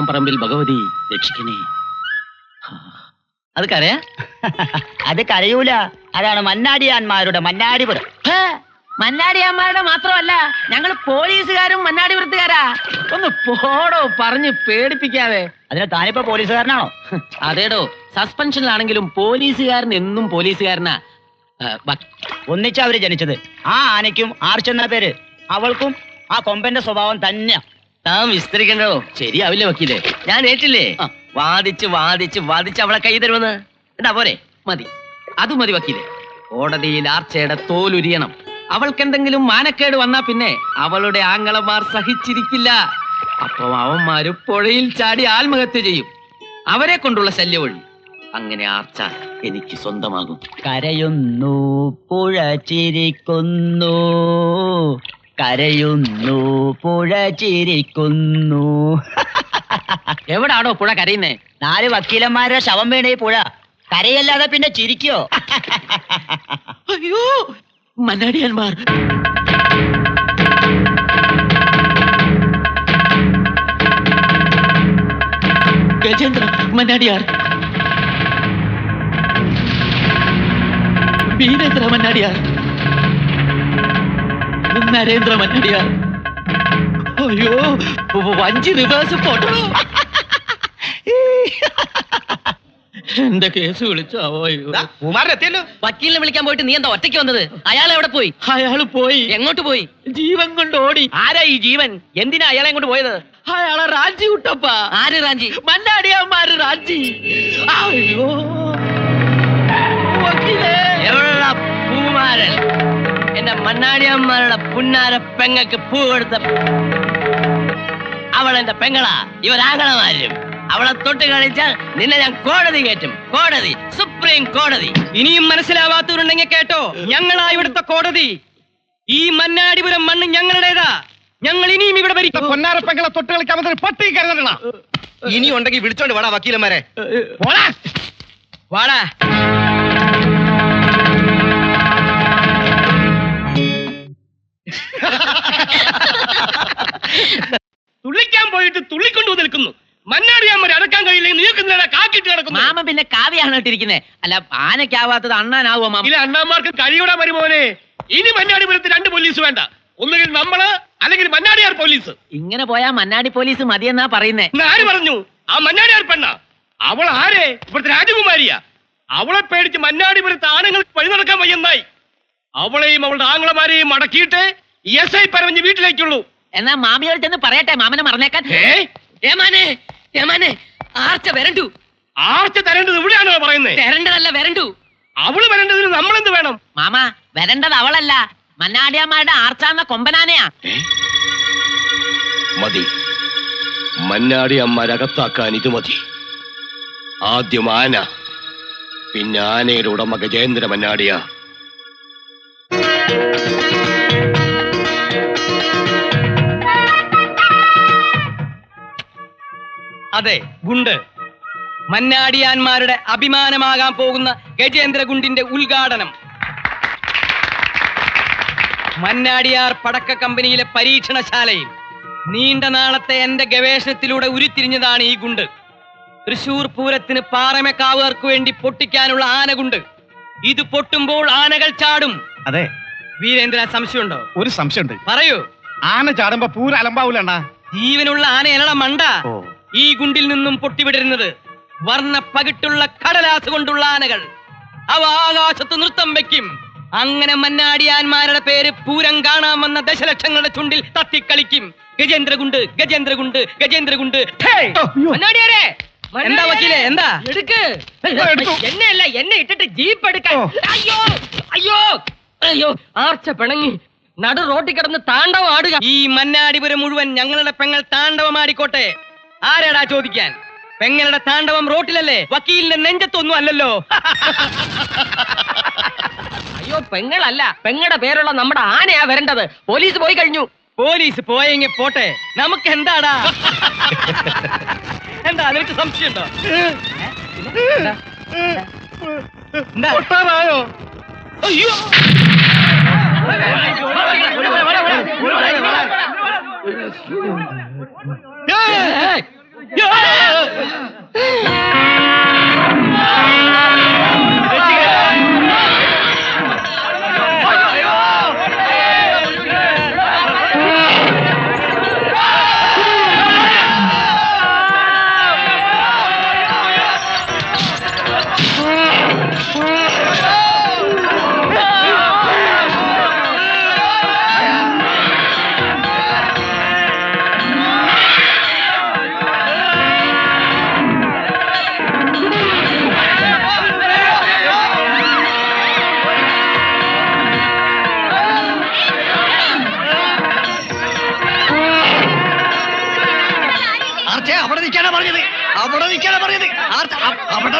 പറമ്പിൽ ഭഗവതി രക്ഷിക്കണേ. അത് കരയാ? അത് കരയൂല, അതാണ് മന്നാടിയാന്മാരുടെ മന്നാടിപുരം. മന്നാടിയന്മാരുടെ മാത്രമല്ല, ഞങ്ങൾ പോലീസുകാരും മന്നാടിപുരത്തുകാരാ. ഒന്ന് പോടോ, പറഞ്ഞ് പേടിപ്പിക്കാതെ. അതിന് താനിപ്പോ പോലീസുകാരനാണോ? അതേടോ, സസ്പെൻഷനിലാണെങ്കിലും പോലീസുകാരൻ എന്നും പോലീസുകാരനാ. ഒന്നിച്ചാ അവര് ജനിച്ചത്. ആ ആനയ്ക്കും ആർച്ചെന്ന പേര്, അവൾക്കും ആ കൊമ്പന്റെ സ്വഭാവം തന്നെയാ. താൻ വിസ്തരിക്കണ്ടോ? ശരിയാവില്ലേ വക്കീലേ? ഞാൻ ഏറ്റില്ലേ? വാദിച്ച് വാദിച്ച് വാദിച്ച് അവളെ കൈ തരുമെന്ന്. എന്താ പോരെ? മതി, അത് മതി വക്കീലേ. കോടതിയിൽ ആർച്ചയുടെ തോലുരിയണം. അവൾക്കെന്തെങ്കിലും മാനക്കേട് വന്നാ പിന്നെ അവളുടെ ആങ്ങളമാർ സഹിച്ചിരിക്കില്ല. അപ്പൊ അവന്മാര് പുഴയിൽ ചാടി ആത്മഹത്യ ചെയ്യും. അവരെ കൊണ്ടുള്ള ശല്യം ഒഴി. അങ്ങനെ ആർച്ച എനിക്ക് സ്വന്തമാകും. കരയുന്നു പുഴ ചിരിക്കുന്നു, കരയുന്നു പുഴ ചിരിക്കുന്നു. എവിടാണോ പുഴ കരയുന്നേ? 4 വക്കീലന്മാരുടെ ശവം വീണ ഈ പുഴ കരയല്ലാതെ പിന്നെ ചിരിക്കോ? അയ്യോ, മന്നാടിയന്മാർ. ഗജേന്ദ്ര മന്നാടിയാർ, വീരേന്ദ്ര മന്നാടിയാർ, നരേന്ദ്ര മന്നാടിയാർ. അയ്യോ, 5 റിവേഴ്സ് ഫോട്ടോ. എന്റെ കേസ് വിളിച്ചാവോ? കുമാരനെത്തിയല്ലോ. വക്കീലിനെ വിളിക്കാൻ പോയിട്ട് നീ എന്താ ഒറ്റയ്ക്ക് വന്നത്? അയാൾ എവിടെ പോയി? അയാൾ പോയി. എങ്ങോട്ട് പോയി? ജീവൻ കൊണ്ട് ഓടി. ആരാ ഈ ജീവൻ? എന്തിനാ അയാളെ കൊണ്ട് പോയത്? അയാളെ റാഞ്ചി വിട്ടപ്പ. ആര് റാഞ്ചി? മന്നാടിയന്മാര് റാഞ്ചി. അയ്യോ എവിടെ പൂമാരൻ? എന്റെ മന്നാടിയന്മാരുടെ പുന്നാര പെങ്ങക്ക് പൂ കൊടുത്ത അവൾ എന്റെ പെങ്ങളാ. ഇവരാങ്ങളമാരും. അവളെ തൊട്ട് കളിച്ചാൽ നിന്നെ ഞാൻ കോടതി കയറ്റും. കോടതി, സുപ്രീം കോടതി. ഇനിയും മനസ്സിലാവാത്തവരുണ്ടെങ്കിൽ കേട്ടോ, ഞങ്ങളാ ഇവിടുത്തെ കോടതി. ഈ മന്നാടിപുരം മണ്ണ് ഞങ്ങളുടേതാ. ഞങ്ങൾ ഇനിയും ഇവിടെ ഭരിക്കും. പൊന്നാരപ്പെങ്ങളെ തൊട്ട് കളിക്കാൻ പട്ടി കരുതണ. ഇനി ഉണ്ടെങ്കിൽ വിളിച്ചോണ്ട് വാടാ വക്കീലന്മാരെ. വാടാ. തുള്ളിക്കാൻ പോയിട്ട് തുള്ളിക്കൊണ്ടു നിൽക്കുന്നു. മന്നാടിയന്മാരെ അടക്കാൻ കഴിയില്ലെങ്കിൽ നീക്കുന്ന കാക്കിട്ട് കിടക്കുന്നു. മാമ പിന്നെ കാവ്യാണ് ഇട്ടിരിക്കുന്നത്. അല്ല, ആനയ്ക്കാവാത്തത് അണ്ണാനാവോ മാമ? ഇല്ല, അണ്ണാന്മാർക്ക് കഴിയൂടാ വരുമോനെ. ഇനി മന്നാടിപുരത്ത് 2 പോലീസ് വേണ്ട. ഒന്നുകിൽ നമ്മള്, അല്ലെങ്കിൽ മന്നാടിയാർ പോലീസ്. ഇങ്ങനെ പോയാ മന്നാടി പോലീസ് മതിയെന്നാ പറയുന്നേ. ആര് പറഞ്ഞു? ആ മന്നാടിയാർ പെണ്ണ. അവൾ ആരെ? ഇവിടുത്തെ രാജകുമാരിയാ. അവളെ പേടിച്ച് മന്നാടിപുരത്ത് ആണുങ്ങൾക്ക് വഴി നടക്കാൻ വയ്യെന്നായി. അവളെയും അവളുടെ ആങ്ങളമാരെയും അടക്കിയിട്ട് SI പരവഞ്ഞ് വീട്ടിലേക്കുള്ളൂ. എന്നാ മാമിയോട് ചെന്ന് പറയട്ടെ, മാമനെ മറന്നേക്കാൻ. ആർച്ച വരണ്ടു. ആർച്ച തരേണ്ടത് ഇവിടെയാണോ പറയുന്നത്? വരണ്ടതല്ല, വരണ്ടു. അവള് വരേണ്ടതിന് നമ്മളെന്ത് വേണം? മാമ, വരണ്ടത് അവളല്ല, മന്നാടിയന്മാരുടെ ആർച്ചാന്ന കൊമ്പനാനയാ. മതി, മന്നാടി അമ്മരകത്താക്കാൻ ഇത് മതി. ആദ്യം ആന, പിന്നെ ആനയുടെ ഉടമ ഗജേന്ദ്ര മന്നാടിയ. അതെ, ഗുണ്ട്. മന്നാടിയാന്മാരുടെ അഭിമാനമാകാൻ പോകുന്ന ഗജേന്ദ്ര ഗുണ്ടിന്റെ ഉദ്ഘാടനം. മന്നാടിയാർ പടക്ക കമ്പനിയിലെ പരീക്ഷണശാലയിൽ നീണ്ട നാളത്തെ എന്റെ ഗവേഷണത്തിലൂടെ ഉരുത്തിരിഞ്ഞതാണ് ഈ ഗുണ്ട്. തൃശൂർ പൂരത്തിന് പാറമേക്കാവുകാർക്ക് വേണ്ടി പൊട്ടിക്കാനുള്ള ആനഗുണ്ട്. ഇത് പൊട്ടുമ്പോൾ ആനകൾ ചാടും. അതെ വീരേന്ദ്ര, സംശയമുണ്ടോ? ഒരു സംശയമുണ്ട്. പറയൂ. ആന ചാടുമ്പോ പൂര അലമ്പാവൂലണ്ണ. ജീവനുള്ള ആനയല്ല മണ്ട. ഈ ഗുണ്ടിൽ നിന്നും പൊട്ടിവിടരുന്നത് വർണ്ണ പകിട്ടുള്ള കടലാസ് കൊണ്ടുള്ള ആനകൾ. അവ ആകാശത്ത് നൃത്തം വെക്കും. അങ്ങനെ മന്നാടിയാന്മാരുടെ പേര് പൂരം കാണാൻ വന്ന ദശലക്ഷങ്ങളുടെ ചുണ്ടിൽ തത്തിക്കളിക്കും. ഗജേന്ദ്രഗുണ്ട്, ഗജേന്ദ്രഗുണ്ട്, ഗജേന്ദ്രഗുണ്ട്. മന്നാടിയാരെ, എന്താ വക്കീലേ, എന്താ? എടുക്ക്. എന്നെയല്ല, എന്നെ ഇട്ടിട്ട് ജീപ്പ് എടുക്കാൻ. അയ്യോ അയ്യോ അയ്യോ, ആർച്ച പിണങ്ങി നടു റോട്ടിൽ കിടന്ന് താണ്ഡവം ആടുക. ഈ മന്നാടിപുരം മുഴുവൻ ഞങ്ങളുടെ പെങ്ങൾ താണ്ഡവമാടിക്കോട്ടെ. ആരാടാ ചോദിക്കാൻ? പെങ്ങളുടെ താണ്ഡവം റോട്ടിലല്ലേ, വക്കീലിന്റെ നെഞ്ചത്തൊന്നും അല്ലല്ലോ. അയ്യോ, പെങ്ങളല്ല, പെങ്ങളുടെ പേരുള്ള നമ്മുടെ ആനയാ വരേണ്ടത്. പോലീസ് പോയി കഴിഞ്ഞു. പോലീസ് പോയെങ്കിൽ പോട്ടെ, നമുക്ക് എന്താടാ? എന്താ, നിനക്ക് സംശയമുണ്ടോ? പൊട്ടാനായോ? അയ്യോ, അവിടെ നിൽക്കാനാ പറഞ്ഞത്, അവിടെ നിൽക്കാനാ പറഞ്ഞത്. അവിടെ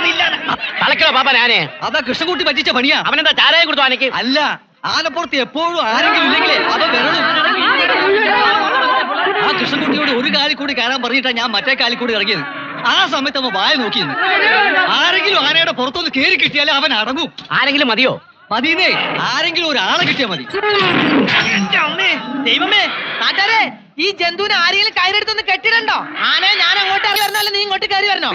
തലക്കോ പാപ്പ ഞാനേ അതാ കൃഷ്ണൻകുട്ടി പറ്റിച്ച പണിയാ. അവനെന്താ ചാരായ കൊടുത്തു ആനയ്ക്ക്? അല്ല, ആനപ്പുറത്ത് എപ്പോഴും ആരെങ്കിലും ഇല്ലെങ്കിലേ അവ വരണം. ആ കൃഷ്ണൻകുട്ടിയോട് ഒരു കാലിൽ കൂടി കയറാൻ പറഞ്ഞിട്ടാ ഞാൻ മറ്റേ കാലിൽ കൂടി ഇറങ്ങിയത്. ആ സമയത്ത് അവൻ വായ നോക്കിയിരുന്നു. ആരെങ്കിലും ആനയുടെ പുറത്തൊന്ന് കേറി കിട്ടിയാലേ അവൻ അടങ്ങും. ആരെങ്കിലും മതിയോ? മതിയെന്നേ, ആരെങ്കിലും ഒരാളെ കിട്ടിയാ മതി. ദൈവമേ, നാട്ടാരെ, ഈ ജന്തുവിനെ ആരെങ്കിലും കയറെടുത്തൊന്ന് കെട്ടിടണ്ടോ? ആനെ ഞാൻ അങ്ങോട്ട് ഇറങ്ങി വരണല്ലോ, നീ ഇങ്ങോട്ട് കയറി വരണോ?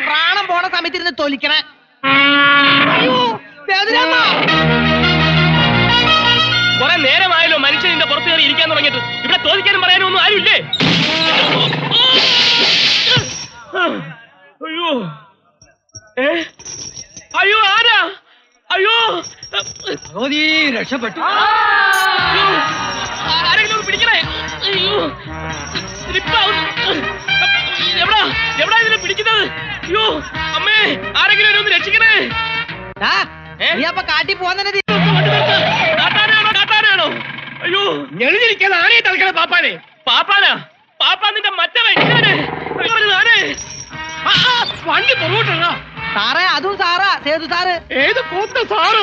പ്രാണം പോണ സമയത്ത് ഇരുന്ന് തൊലിക്കണേ. അയ്യോ, വേദനയമ്മ. കുറെ നേരമായല്ലോ മനുഷ്യൻ ഇതിന്റെ പുറത്ത് കയറി ഇരിക്കാൻ തുടങ്ങിയിട്ട്. ഇവിടെ ചോദിക്കാനും പറയാനും ഒന്നും ആരുമില്ലേ? അയ്യോ, അയ്യോ, ആരാ? അയ്യോ, നീ രക്ഷപ്പെട്ടു. ആരെങ്കിലും പിടിക്കണേ. അയ്യോ, എവിടാ എവിടാ ഇതിനെ പിടിക്കുന്നത്? അയ്യോ അമ്മേ, ആരെങ്കിലും എന്നെ ഒന്ന് രക്ഷിക്കണേ. നീ അപ്പൊ കാട്ടി പോവാൻ തന്നെ. കാട്ടാനാണോ? അയ്യോ, ഞെളിഞ്ഞിരിക്കാതെ ആനയെ തളക്കണേ. പാപ്പാനെ, പാപ്പാനാ? പാപ്പാ നിന്റെ മറ്റവൻ വണ്ടി പുറകോട്ടാ. സാറേ, അതും സാറാ, സേതു സാറ്. ഏത് പോത്ത സാറ്?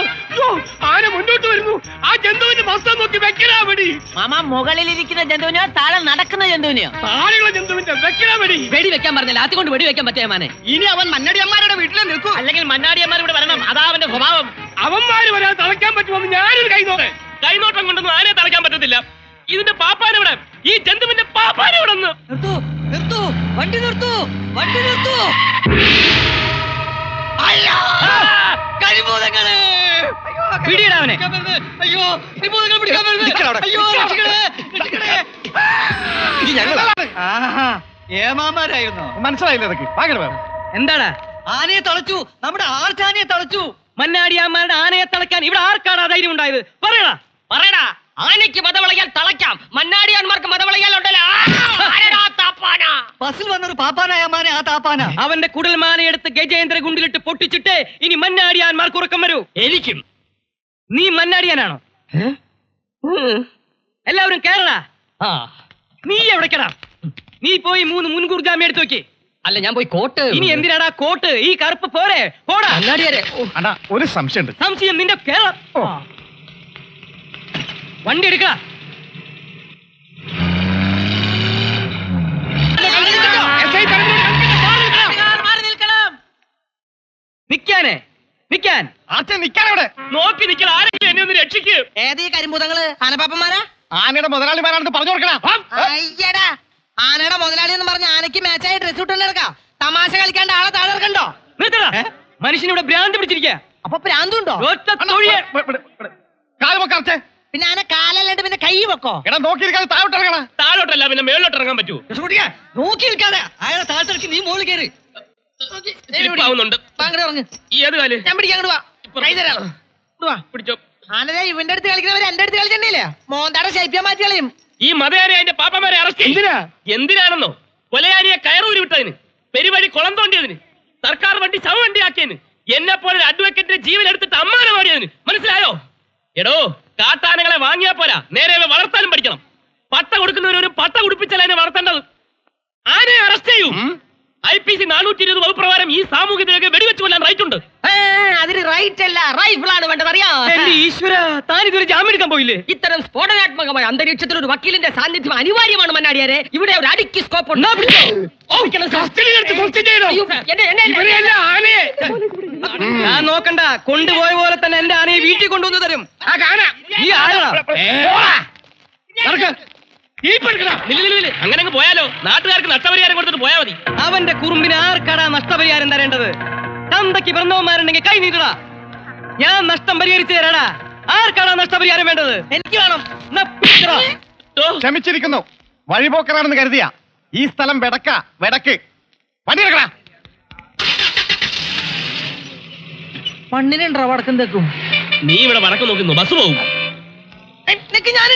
ആന മുന്നോട്ട് വരുന്നു. ആ ജന്തുവിന്റെ മസ്തം നോക്കി വെക്കലാ വെടി. മാമ, മുകളിലിരിക്കുന്ന ജന്തുവിനെയോ താഴെ നടക്കുന്ന ജന്തുവിനെയോ? താഴെയുള്ള ജന്തുവിന്റെ വെക്കലാ വെടി. വെടി വെക്കാൻ പറഞ്ഞില്ല, ആത്തിക്കൊണ്ട് വെടി വെക്കാൻ പറ്റിയ മാനെ. ഇനി അവൻ മന്നാടിയന്മാരുടെ വീട്ടിലെ നിൽക്കൂ, അല്ലെങ്കിൽ മന്നാടിയന്മാർ ഇവിടെ വരണം. അതാ അവന്റെ സ്വഭാവം. അവന്മാര് വരാൻ തളയ്ക്കാൻ പറ്റുമെന്ന് ഞാനൊരു കൈനോട്ടം കൊണ്ടൊന്നും ആനയെ തളയ്ക്കാൻ പറ്റത്തില്ല. ഇതിന്റെ പാപ്പാനെവിടെ? ഈ ജന്തുവിന്റെ പാപ്പാനെവിടെ? നിർത്തൂ, നിർത്തൂ, വണ്ടി നിർത്തൂ, വണ്ടി നിർത്തൂ. കരിഭൂതങ്ങള്! പിടിയിടാ അവനെ. അയ്യോ, കരിഭൂതങ്ങൾ പിടിക്കാൻ വരുന്നത്. അയ്യോ, രക്ഷിക്കണേ, രക്ഷിക്കണേ. ആഹാ, ഏമാമാരായിരുന്നോ? മനസ്സിലായില്ല ഇതൊക്കെ. എന്താടാ? ആനയെ തളച്ചു, നമ്മുടെ ആർച്ചാനയെ തളച്ചു. മന്നാടിയാന്മാരുടെ ആനയെ തളയ്ക്കാൻ ഇവിടെ ആർക്കാടാ ധൈര്യം ഉണ്ടായത്? പറയടാ, പറയടാ. ആനയ്ക്ക് മതവളയാൽ തളയ്ക്കാം, മന്നാടിയാന്മാർക്ക് മതവളയാൽ ഉണ്ടല്ലോ. ബസ്സിൽ വന്നൊരു പാപ്പാനായ മാനെ ആ താപ്പാന. അവന്റെ കുടൽമാനയെടുത്ത് ഗജേന്ദ്ര ഗുണ്ടിലിട്ട് പൊട്ടിച്ചിട്ട് ഇനി മന്നാടിയാന്മാർക്ക് ഉറക്കം വരൂ. എനിക്കും. നീ മന്നാടിയാനാണോ? എല്ലാവരും കേരളാ. നീ എവിടേക്കടാ? നീ പോയി 3 മുൻകൂർ ജാമ്യം എടുത്തു നോക്കി. അല്ല, ഞാൻ പോയി കോട്ട്. ഇനി എന്തിനാടാ കോട്ട്? ഈ കറുപ്പ് പോരെ, പോടാ. അണ്ണാ, ഒരു സംശയമുണ്ട്. സംശയം നിന്റെ കേരളം. വണ്ടി എടുക്ക. നിക്കാനേ, നിക്കാൻ. ആച്ചൻ നിൽക്കാനവിടെ നോക്കി നിൽക്കണ. ആരെങ്കിലും എന്നെ ഒന്ന് രക്ഷിക്ക്. ഏതീ കരിമ്പൂതങ്ങള്? ആനപ്പാപ്പന്മാരാ? ആനയുടെ മുതലാളിമാരാണെന്ന് പറഞ്ഞു കൊടുക്കണം. അയ്യടാ, ആനയുടെ മുതലാളി എന്ന് പറഞ്ഞ ആനയ്ക്ക് മാച്ചായി ഡ്രസ് ഇട്ടുണ്ടെടുക്കാം. തമാശ കളിക്കാണ്ട് ആളെ താഴെ ഇറക്കണ്ടോ? നിർത്തടാ. മനുഷ്യനിവിടെ ഭ്രാന്ത് പിടിച്ചിരിക്കുക. അപ്പൊ പ്രാന്തുണ്ടോ? കാലുമൊക്കെ പിന്നെ ആന കാലല്ലാണ്ട് പിന്നെ കൈ വെക്കോ? എടാ, നോക്കിയിരിക്കാതെ താഴോട്ട് ഇറങ്ങണ. താഴോട്ടല്ല പിന്നെ മേലോട്ട് ഇറങ്ങാൻ പറ്റൂ. നോക്കി നിൽക്കാതെ അയാളെ താഴ്ത്തിറക്കി നീ മുകളിൽ കയറി. ആവുന്നുണ്ട്. അങ്ങോട്ട് ഇറങ്ങ്. ഈ ഏത് കാല്? ഞാൻ പിടിക്കാൻ അങ്ങോട്ട് വാ. കൈ തരാം. ഇങ്ങട് വാ. പിടിച്ചോ. ആനതാ ഇവന്റെ അടുത്ത് കളിക്കുന്നവര് എന്റെ അടുത്ത് കളിച്ചിട്ടില്ലേ? മോന്താടെ ശൈപ്യം മാറ്റി കളയും. ഈ മതയാനെ അതിന്റെ പാപ്പന്മാരെ അറസ്റ്റ് എന്തിനാ? എന്തിനാണെന്നോ? കൊലയാരിയെ കയറൂരി വിട്ടതിന്, പെരുവഴി കുളം തോണ്ടിയതിന്, സർക്കാർ വണ്ടി ശവവണ്ടി ആക്കിയതിന്, എന്നെ പോലെ ഒരു അഡ്വക്കേറ്റിന്റെ ജീവൻ എടുത്തിട്ട് അമ്മാനെ മാറിയതിന്. മനസ്സിലായോ? എടോ, കാട്ടാനകളെ വാങ്ങിയാ പോരാ, നേരെ വളർത്താനും പഠിക്കണം. പട്ട കൊടുക്കുന്നവരൊരു പട്ട കുടിപ്പിച്ചാൽ അതിനെ വളർത്തേണ്ടത്. ആനയെ അറസ്റ്റ് ചെയ്യൂ. IPC 420 വകുപ്പ് പ്രകാരം ഈ സാമൂഹിക വെടിവെച്ച് കൊല്ലാൻ റൈറ്റ് ഉണ്ട്. അതിന് റൈറ്റ് അല്ല, റൈഫിളാണ് വേണ്ടത്. അറിയാം. ഈശ്വര, താൻ ഇതൊരു ജാമ്യം എടുക്കാൻ പോയില്ലേ? ഇത്തരം സ്ഫോടനാത്മകമായ അന്തരീക്ഷത്തിൽ ഒരു വക്കീലിന്റെ സാന്നിധ്യം അനിവാര്യമാണ് മന്നാടിയാരെ. ഇവിടെ ഒരു അടിക്ക് സ്കോപ്പ് ഉണ്ട്. ഞാൻ നോക്കണ്ട, കൊണ്ടുപോയ പോലെ തന്നെ എന്റെ ആനയെ വീട്ടിൽ കൊണ്ടുവന്ന് തരും. അങ്ങനെ അങ്ങ് പോയാലോ? നാട്ടുകാർക്ക് നഷ്ടപരിഹാരം കൊടുത്തിട്ട് പോയാ മതി. അവന്റെ കുറുമ്പിന് ആർക്കടാ നഷ്ടപരിഹാരം തരേണ്ടത്? തന്തയ്ക്ക് പിറന്നവന്മാരുണ്ടെങ്കിൽ കൈ നീട്ടടാ, ഞാൻ നഷ്ടം പരിഹരിച്ചു തരാടാ. ആർക്കാടാ നഷ്ടപരിഹാരം വേണ്ടത്? എനിക്ക് വേണം. ക്ഷമിച്ചിരിക്കുന്നു. വഴിപോക്കറാണെന്ന് കരുതിയ ഈ സ്ഥലം വെടക്ക് പണിയെടുക്കടാ. മണ്ണിനുണ്ടോ വടക്കും തെക്കും? നീ ഇവിടെ വടക്ക് നോക്കുന്നു, ബസ് പോകും.